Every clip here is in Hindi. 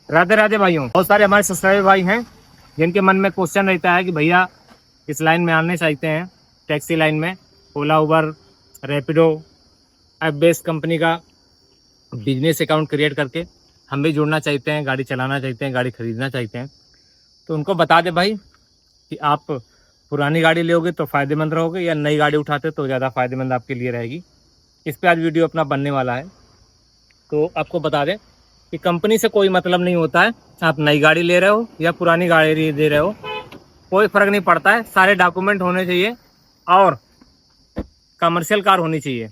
राधे राधे भाइयों। बहुत सारे हमारे सब्सक्राइबर भाई हैं जिनके मन में क्वेश्चन रहता है कि भैया इस लाइन में आने चाहते हैं, टैक्सी लाइन में, ओला उबर रैपिडो ऐप बेस्ड कंपनी का बिजनेस अकाउंट क्रिएट करके हम भी जुड़ना चाहते हैं, गाड़ी चलाना चाहते हैं, गाड़ी खरीदना चाहते हैं। तो उनको बता दे भाई कि आप पुरानी गाड़ी लोगे तो फ़ायदेमंद रहोगे या नई गाड़ी उठाते तो ज़्यादा फ़ायदेमंद आपके लिए रहेगी। इस पे आज वीडियो अपना बनने वाला है। तो आपको बता दें कि कंपनी से कोई मतलब नहीं होता है, आप नई गाड़ी ले रहे हो या पुरानी गाड़ी दे रहे हो, कोई फ़र्क नहीं पड़ता है। सारे डॉक्यूमेंट होने चाहिए और कमर्शियल कार होनी चाहिए।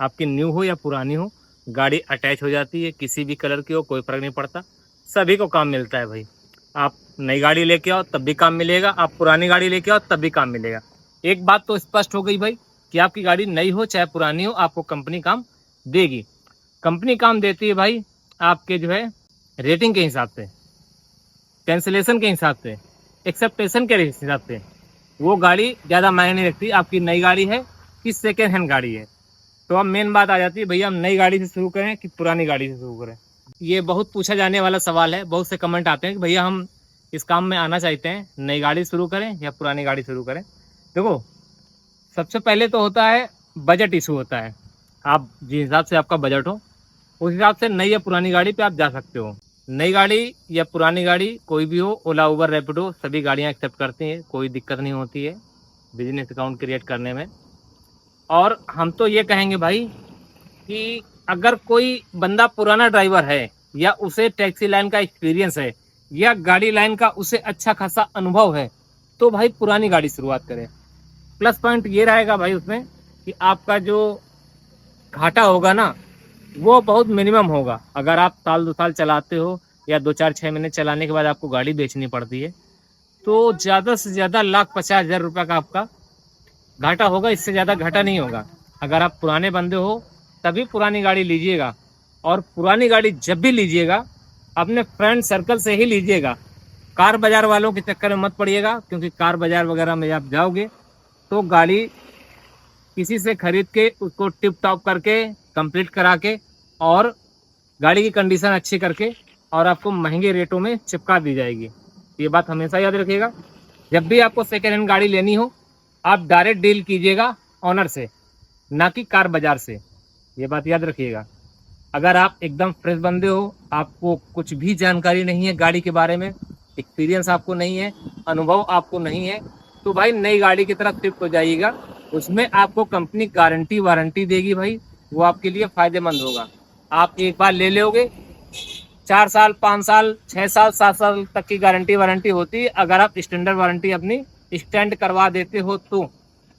आपकी न्यू हो या पुरानी हो, गाड़ी अटैच हो जाती है, किसी भी कलर की हो, कोई फ़र्क नहीं पड़ता, सभी को काम मिलता है भाई। आप नई गाड़ी लेके आओ तब भी काम मिलेगा, आप पुरानी गाड़ी लेके आओ तब भी काम मिलेगा। एक बात तो स्पष्ट हो गई भाई कि आपकी गाड़ी नई हो चाहे पुरानी हो, आपको कंपनी काम देगी। कंपनी काम देती है भाई आपके जो है रेटिंग के हिसाब से, कैंसिलेशन के हिसाब से, एक्सेप्टेशन के हिसाब से। वो गाड़ी ज़्यादा मायने नहीं रखती आपकी नई गाड़ी है कि सेकेंड हैंड गाड़ी है। तो अब मेन बात आ जाती है भैया हम नई गाड़ी से शुरू करें कि पुरानी गाड़ी से शुरू करें। ये बहुत पूछा जाने वाला सवाल है। बहुत से कमेंट आते हैं कि भैया हम इस काम में आना चाहते हैं, नई गाड़ी शुरू करें या पुरानी गाड़ी शुरू करें। देखो, सबसे पहले तो होता है बजट इशू होता है। आप जिस हिसाब से आपका बजट हो उस हिसाब से नई या पुरानी गाड़ी पे आप जा सकते हो। नई गाड़ी या पुरानी गाड़ी कोई भी हो, ओला उबर रैपिडो सभी गाड़ियाँ एक्सेप्ट करती हैं, कोई दिक्कत नहीं होती है बिजनेस अकाउंट क्रिएट करने में। और हम तो ये कहेंगे भाई कि अगर कोई बंदा पुराना ड्राइवर है या उसे टैक्सी लाइन का एक्सपीरियंस है या गाड़ी लाइन का उसे अच्छा खासा अनुभव है तो भाई पुरानी गाड़ी शुरुआत करें। प्लस पॉइंट ये रहेगा भाई उसमें कि आपका जो घाटा होगा ना वो बहुत मिनिमम होगा। अगर आप साल 2 साल चलाते हो या 2 4 6 महीने चलाने के बाद आपको गाड़ी बेचनी पड़ती है तो ज़्यादा से ज़्यादा 1,50,000 रुपये का आपका घाटा होगा, इससे ज़्यादा घाटा नहीं होगा। अगर आप पुराने बंदे हो तभी पुरानी गाड़ी लीजिएगा, और पुरानी गाड़ी जब भी लीजिएगा अपने फ्रेंड सर्कल से ही लीजिएगा। कार बाज़ार वालों के चक्कर में मत पड़िएगा, क्योंकि कार बाज़ार वगैरह में आप जाओगे तो गाड़ी किसी से खरीद के उसको टिप टॉप करके कंप्लीट करा के और गाड़ी की कंडीशन अच्छी करके और आपको महंगे रेटों में चिपका दी जाएगी। ये बात हमेशा याद रखिएगा। जब भी आपको सेकेंड हैंड गाड़ी लेनी हो आप डायरेक्ट डील कीजिएगा ऑनर से, ना कि कार बाज़ार से। ये बात याद रखिएगा। अगर आप एकदम फ्रेश बंदे हो, आपको कुछ भी जानकारी नहीं है गाड़ी के बारे में, एक्सपीरियंस आपको नहीं है, अनुभव आपको नहीं है, तो भाई नई गाड़ी की तरफ शिफ्ट हो जाइएगा। उसमें आपको कंपनी गारंटी वारंटी देगी भाई, वो आपके लिए फ़ायदेमंद होगा। आप एक बार ले लोगे, 4 साल 5 साल 6 साल 7 साल तक की गारंटी वारंटी होती है। अगर आप स्टैंडर्ड वारंटी अपनी स्टैंड करवा देते हो तो,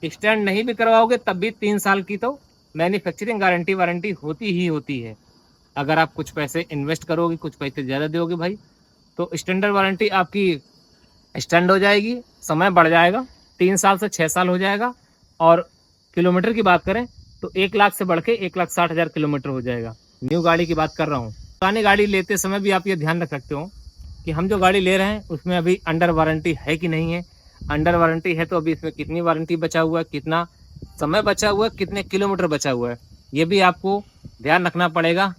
स्टैंड नहीं भी करवाओगे तब भी 3 साल की तो मैन्युफैक्चरिंग गारंटी वारंटी होती ही होती है। अगर आप कुछ पैसे इन्वेस्ट करोगे, कुछ पैसे ज़्यादा दोगे भाई, तो स्टैंडर्ड वारंटी आपकी स्टैंड हो जाएगी, समय बढ़ जाएगा, 3 साल से 6 साल हो जाएगा। और किलोमीटर की बात करें तो 1 लाख से बढ़ के 1,60,000 किलोमीटर हो जाएगा। न्यू गाड़ी की बात कर रहा हूँ। पुरानी गाड़ी लेते समय भी आप ये ध्यान रख सकते हो कि हम जो गाड़ी ले रहे हैं उसमें अभी अंडर वारंटी है कि नहीं है। अंडर वारंटी है तो अभी इसमें कितनी वारंटी बचा हुआ है, कितना समय बचा हुआ है, कितने किलोमीटर बचा हुआ है, ये भी आपको ध्यान रखना पड़ेगा।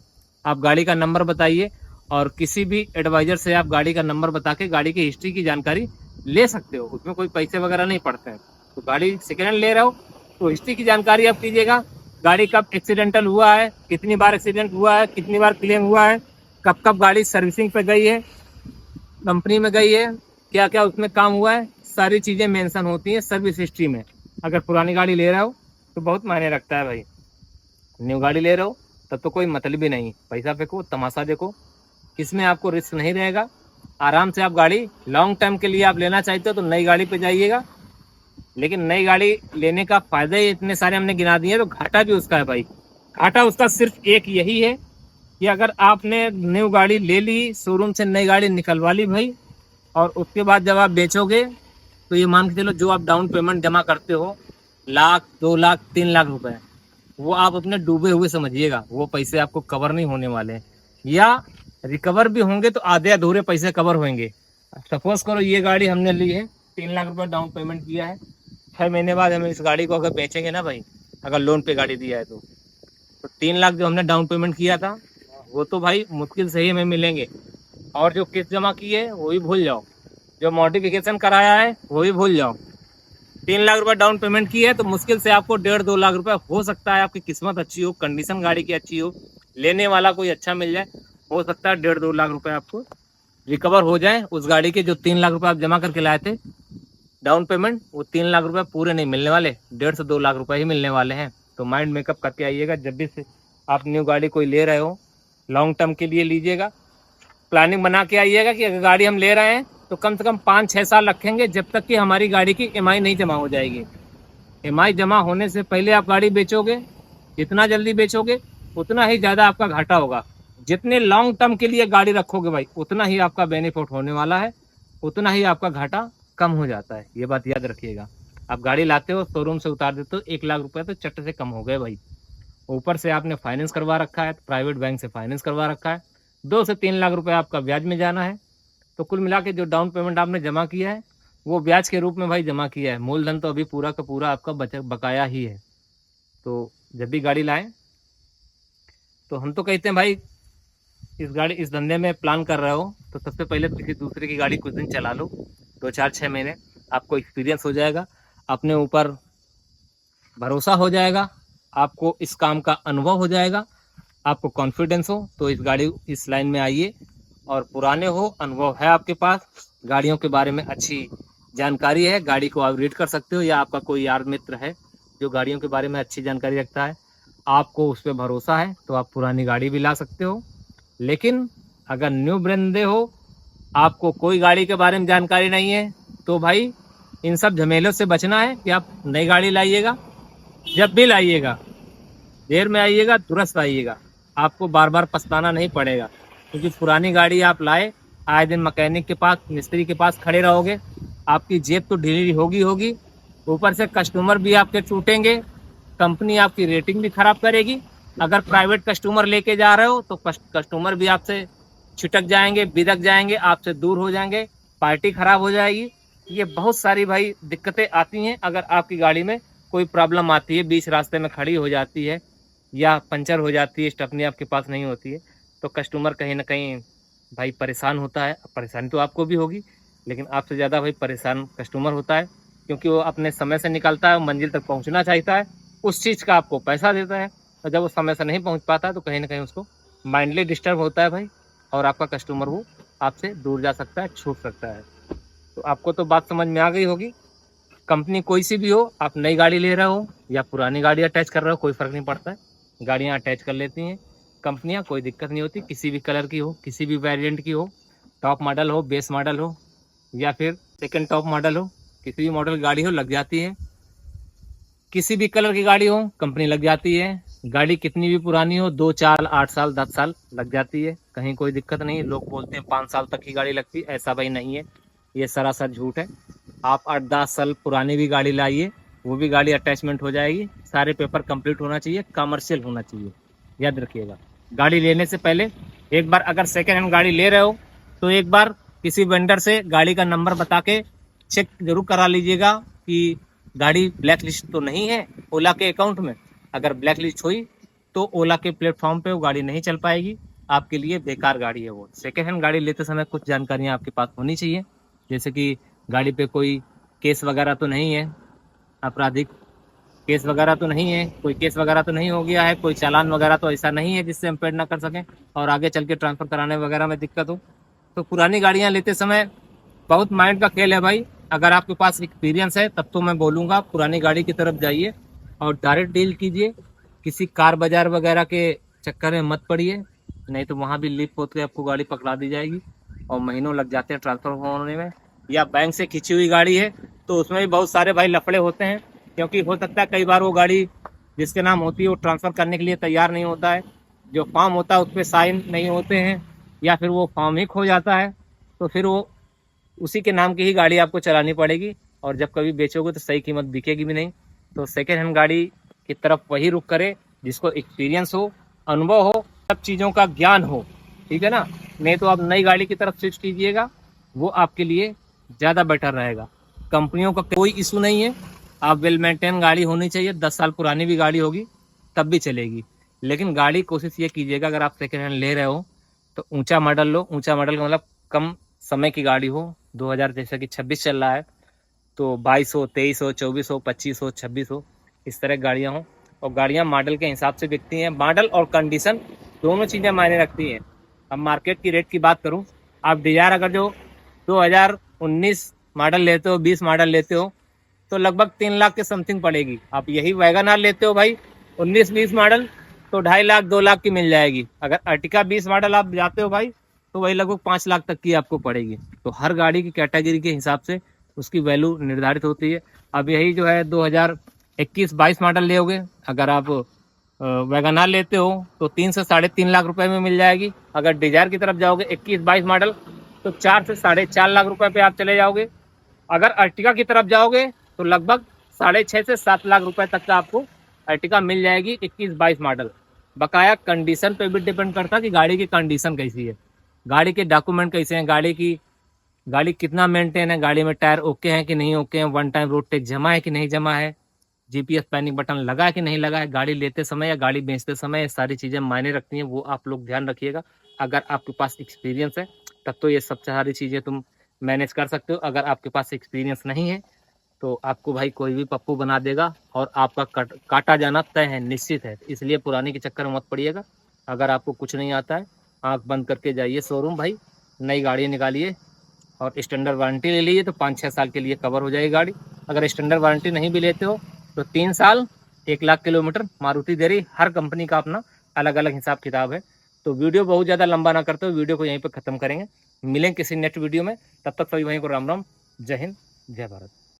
आप गाड़ी का नंबर बताइए और किसी भी एडवाइज़र से आप गाड़ी का नंबर बता के गाड़ी की हिस्ट्री की जानकारी ले सकते हो। उसमें कोई पैसे वगैरह नहीं पड़ते हैं। तो गाड़ी सेकेंड हैंड ले रहे हो तो हिस्ट्री की जानकारी आप कीजिएगा। गाड़ी कब एक्सीडेंटल हुआ है, कितनी बार एक्सीडेंट हुआ है, कितनी बार क्लेम हुआ है, कब कब गाड़ी सर्विसिंग पे गई है, कंपनी में गई है, क्या क्या उसमें काम हुआ है, सारी चीज़ें मेंशन होती हैं सर्विस हिस्ट्री में। अगर पुरानी गाड़ी ले रहे हो तो बहुत मायने रखता है भाई। न्यू गाड़ी ले रहे हो तब तो कोई मतलब ही नहीं, पैसा फेंको तमाशा देखो, इसमें आपको रिस्क नहीं रहेगा। आराम से आप गाड़ी लॉन्ग टर्म के लिए आप लेना चाहते हो तो नई गाड़ी पे जाइएगा। लेकिन नई गाड़ी लेने का फ़ायदा ही इतने सारे हमने गिना दिए, तो घाटा भी उसका है भाई। घाटा उसका सिर्फ एक यही है कि अगर आपने न्यू गाड़ी ले ली, शोरूम से नई गाड़ी निकलवा ली भाई, और उसके बाद जब आप बेचोगे तो ये मान के चलो जो आप डाउन पेमेंट जमा करते हो 1,00,000 2,00,000 3,00,000 रुपए, वो आप अपने डूबे हुए समझिएगा। वो पैसे आपको कवर नहीं होने वाले, या रिकवर भी होंगे तो आधे अधूरे पैसे कवर होंगे। सपोज करो ये गाड़ी हमने ली है, 3,00,000 रुपये डाउन पेमेंट किया है, 6 महीने बाद हम इस गाड़ी को अगर बेचेंगे ना भाई, अगर लोन पे गाड़ी दिया है तो 3,00,000 जो हमने डाउन पेमेंट किया था वो तो भाई मुश्किल से ही हमें मिलेंगे और जो किस्त जमा की है वो भी भूल जाओ, जो मॉडिफिकेशन कराया है वो भी भूल जाओ। 3 लाख रुपए डाउन पेमेंट की है तो मुश्किल से आपको 1.5-2 लाख रुपए हो सकता है, आपकी किस्मत अच्छी हो, कंडीशन गाड़ी की अच्छी हो, लेने वाला कोई अच्छा मिल जाए, हो सकता है 1.5-2 लाख रुपए आपको रिकवर हो जाए उस गाड़ी के। जो 3 लाख रुपए आप जमा करके लाए थे डाउन पेमेंट, वो 3 लाख रुपए पूरे नहीं मिलने वाले, 1.5 से 2 लाख रुपए ही मिलने वाले हैं। तो माइंड मेकअप करके आइएगा, जब भी से आप न्यू गाड़ी कोई ले रहे हो लॉन्ग टर्म के लिए लीजिएगा, प्लानिंग बना के आइएगा कि अगर गाड़ी हम ले रहे हैं तो कम से कम 5-6 साल रखेंगे, जब तक कि हमारी गाड़ी की EMI नहीं जमा हो जाएगी। EMI जमा होने से पहले आप गाड़ी बेचोगे, जितना जल्दी बेचोगे उतना ही ज़्यादा आपका घाटा होगा। जितने लॉन्ग टर्म के लिए गाड़ी रखोगे भाई, उतना ही आपका बेनिफिट होने वाला है, उतना ही आपका घाटा कम हो जाता है। ये बात याद रखिएगा। आप गाड़ी लाते हो, शोरूम से उतार देते हो, 1 लाख रुपए तो चट से कम हो गए भाई। ऊपर से आपने फाइनेंस करवा रखा है, प्राइवेट बैंक से फाइनेंस करवा रखा है, 2 से 3 लाख रुपए आपका ब्याज में जाना है। तो कुल मिला के जो डाउन पेमेंट आपने जमा किया है वो ब्याज के रूप में भाई जमा किया है, मूलधन तो अभी पूरा का पूरा आपका बकाया ही है। तो जब भी गाड़ी लाएं तो हम तो कहते हैं भाई, इस धंधे में प्लान कर रहे हो तो सबसे पहले किसी दूसरे की गाड़ी कुछ दिन चला लो, 2-4-6 महीने, आपको एक्सपीरियंस हो जाएगा, अपने ऊपर भरोसा हो जाएगा, आपको इस काम का अनुभव हो जाएगा, आपको कॉन्फिडेंस हो, तो इस लाइन में आइए। और पुराने हो, अनुभव है आपके पास, गाड़ियों के बारे में अच्छी जानकारी है, गाड़ी को आप रीड कर सकते हो, या आपका कोई यार मित्र है जो गाड़ियों के बारे में अच्छी जानकारी रखता है, आपको उस पर भरोसा है, तो आप पुरानी गाड़ी भी ला सकते हो। लेकिन अगर न्यू बंदे हो, आपको कोई गाड़ी के बारे में जानकारी नहीं है, तो भाई इन सब झमेलों से बचना है कि आप नई गाड़ी लाइएगा, जब भी लाइएगा देर में आइएगा, दुरुस्त आइएगा, आपको बार बार पछताना नहीं पड़ेगा। क्योंकि पुरानी गाड़ी आप लाए, आए दिन मैकेनिक के पास, मिस्त्री के पास खड़े रहोगे, आपकी जेब तो ढीली होगी, ऊपर से कस्टमर भी आपके टूटेंगे, कंपनी आपकी रेटिंग भी खराब करेगी। अगर प्राइवेट कस्टमर लेके जा रहे हो तो कस्टमर भी आपसे छिटक जाएंगे, बिदक जाएंगे, आपसे दूर हो जाएंगे, पार्टी खराब हो जाएगी। ये बहुत सारी भाई दिक्कतें आती हैं अगर आपकी गाड़ी में कोई प्रॉब्लम आती है, बीच रास्ते में खड़ी हो जाती है या पंचर हो जाती है, स्टेपनी आपके पास नहीं होती है, तो कस्टमर कहीं ना कहीं भाई परेशान होता है। परेशानी तो आपको भी होगी, लेकिन आपसे ज़्यादा भाई परेशान कस्टमर होता है, क्योंकि वो अपने समय से निकलता है, मंजिल तक पहुंचना चाहता है, उस चीज़ का आपको पैसा देता है, और जब वो समय से नहीं पहुंच पाता तो कहीं ना कहीं उसको माइंडली डिस्टर्ब होता है भाई, और आपका कस्टमर वो आपसे दूर जा सकता है, छूट सकता है। तो आपको तो बात समझ में आ गई होगी। कंपनी कोई सी भी हो, आप नई गाड़ी ले रहे हो या पुरानी गाड़ी अटैच कर रहे हो, कोई फ़र्क नहीं पड़ता है, गाड़ियाँ अटैच कर लेती हैं कंपनियां, कोई दिक्कत नहीं होती, किसी भी कलर की हो, किसी भी वेरिएंट की हो, टॉप मॉडल हो, बेस मॉडल हो, या फिर सेकंड टॉप मॉडल हो, किसी भी मॉडल गाड़ी हो लग जाती है। किसी भी कलर की गाड़ी हो कंपनी लग जाती है। गाड़ी कितनी भी पुरानी हो, 2-4, 8 साल, 10 साल लग जाती है, कहीं कोई दिक्कत नहीं है। लोग बोलते हैं 5 साल तक की गाड़ी लगती है, ऐसा भाई नहीं है, ये सरासर झूठ है। आप 8-10 साल पुरानी भी गाड़ी लाइए, वो भी गाड़ी अटैचमेंट हो जाएगी, सारे पेपर कंप्लीट होना चाहिए, कमर्शियल होना चाहिए, याद रखिएगा। गाड़ी लेने से पहले एक बार, अगर सेकेंड हैंड गाड़ी ले रहे हो तो एक बार किसी वेंडर से गाड़ी का नंबर बता के चेक जरूर करा लीजिएगा कि गाड़ी ब्लैक लिस्ट तो नहीं है ओला के अकाउंट में। अगर ब्लैक लिस्ट हुई तो ओला के प्लेटफॉर्म पे वो गाड़ी नहीं चल पाएगी, आपके लिए बेकार गाड़ी है वो। सेकेंड हैंड गाड़ी लेते समय कुछ जानकारियाँ आपके पास होनी चाहिए, जैसे कि गाड़ी पे कोई केस वगैरह तो नहीं है, आपराधिक केस वगैरह तो नहीं है, कोई केस वगैरह तो नहीं हो गया है, कोई चालान वगैरह तो ऐसा नहीं है जिससे हम पेड ना कर सकें और आगे चल के ट्रांसफ़र कराने वगैरह में दिक्कत हो। तो पुरानी गाड़ियाँ लेते समय बहुत माइंड का खेल है भाई। अगर आपके पास एक्सपीरियंस है तब तो मैं बोलूँगा पुरानी गाड़ी की तरफ जाइए और डायरेक्ट डील कीजिए, किसी कार बाजार वगैरह के चक्कर में मत पड़िए, नहीं तो वहाँ भी लीप पोत के आपको गाड़ी पकड़ा दी जाएगी और महीनों लग जाते हैं ट्रांसफ़र होने में। या बैंक से खींची हुई गाड़ी है तो उसमें भी बहुत सारे भाई लफड़े होते हैं, क्योंकि हो सकता है कई बार वो गाड़ी जिसके नाम होती है वो ट्रांसफ़र करने के लिए तैयार नहीं होता है, जो फॉर्म होता है उस पर साइन नहीं होते हैं, या फिर वो फॉर्म ही खो जाता है, तो फिर वो उसी के नाम की ही गाड़ी आपको चलानी पड़ेगी और जब कभी बेचोगे तो सही कीमत बिकेगी भी नहीं। तो सेकेंड हैंड गाड़ी की तरफ वही रुख करे जिसको एक्सपीरियंस हो, अनुभव हो, सब चीज़ों का ज्ञान हो, ठीक है ना। नहीं तो आप नई गाड़ी की तरफ स्विच कीजिएगा, वो आपके लिए ज़्यादा बेटर रहेगा। कंपनियों का कोई इशू नहीं है, आप वेल मेंटेन गाड़ी होनी चाहिए, 10 साल पुरानी भी गाड़ी होगी तब भी चलेगी, लेकिन गाड़ी कोशिश ये कीजिएगा अगर आप सेकेंड हैंड ले रहे हो तो ऊंचा मॉडल लो, ऊंचा मॉडल का मतलब कम समय की गाड़ी हो। 2000 जैसा कि 26 चल रहा है तो 22 हो, 23 हो, 24 हो, 25 हो, 26 हो, इस तरह गाड़ियाँ हों। और गाड़ियाँ मॉडल के हिसाब से बिकती हैं। मॉडल और कंडीशन दोनों चीज़ें मायने रखती हैं। अब मार्केट की रेट की बात करूं, आप डिजायर अगर जो 2019 मॉडल लेते हो, 20 मॉडल लेते हो, तो लगभग 3 लाख के समथिंग पड़ेगी। आप यही वैगन आर लेते हो भाई 19-20 मॉडल, तो 2.5 लाख 2 लाख की मिल जाएगी। अगर अर्टिका 20 मॉडल आप जाते हो भाई, तो वही लगभग 5 लाख तक की आपको पड़ेगी। तो हर गाड़ी की कैटेगरी के हिसाब से उसकी वैल्यू निर्धारित होती है। अब यही जो है 2021-22 मॉडल लोगे, अगर आप वैगन आर लेते हो तो 3 से 3.5 लाख रुपए में मिल जाएगी। अगर डिजायर की तरफ जाओगे 21-22 मॉडल, तो 4 से 4.5 लाख रुपए पे आप चले जाओगे। अगर अर्टिका की तरफ जाओगे तो लगभग 6.5 से 7 लाख रुपए तक का आपको अर्टिका मिल जाएगी 21-22 मॉडल। बकाया कंडीशन पे भी डिपेंड करता है कि गाड़ी की कंडीशन कैसी है, गाड़ी के डॉक्यूमेंट कैसे हैं, गाड़ी कितना मेंटेन है, गाड़ी में टायर ओके हैं कि नहीं ओके हैं, वन टाइम रोड टैक्स जमा है कि नहीं जमा है, जीपीएस पैनिक बटन लगा है कि नहीं लगा है, गाड़ी लेते समय या गाड़ी बेचते समय, ये सारी चीज़ें मायने रखती हैं। वो आप लोग ध्यान रखिएगा। अगर आपके पास एक्सपीरियंस है तब तो ये सब सारी चीज़ें तुम मैनेज कर सकते हो। अगर आपके पास एक्सपीरियंस नहीं है तो आपको भाई कोई भी पप्पू बना देगा और आपका काटा जाना तय है, निश्चित है। इसलिए पुरानी के चक्कर में मत पड़िएगा। अगर आपको कुछ नहीं आता है, आंख बंद करके जाइए शोरूम भाई, नई गाड़ी निकालिए और स्टैंडर्ड वारंटी ले लीजिए, तो 5-6 साल के लिए कवर हो जाएगी गाड़ी। अगर स्टैंडर्ड वारंटी नहीं भी लेते हो तो 3 साल 1 लाख किलोमीटर मारुति दे रही। हर कंपनी का अपना अलग अलग हिसाब किताब है। तो वीडियो बहुत ज़्यादा लंबा ना करते हो, वीडियो को यहीं पर ख़त्म करेंगे। मिलेंगे किसी नेक्स्ट वीडियो में, तब तक सभी भाई को राम राम, जय हिंद, जय भारत।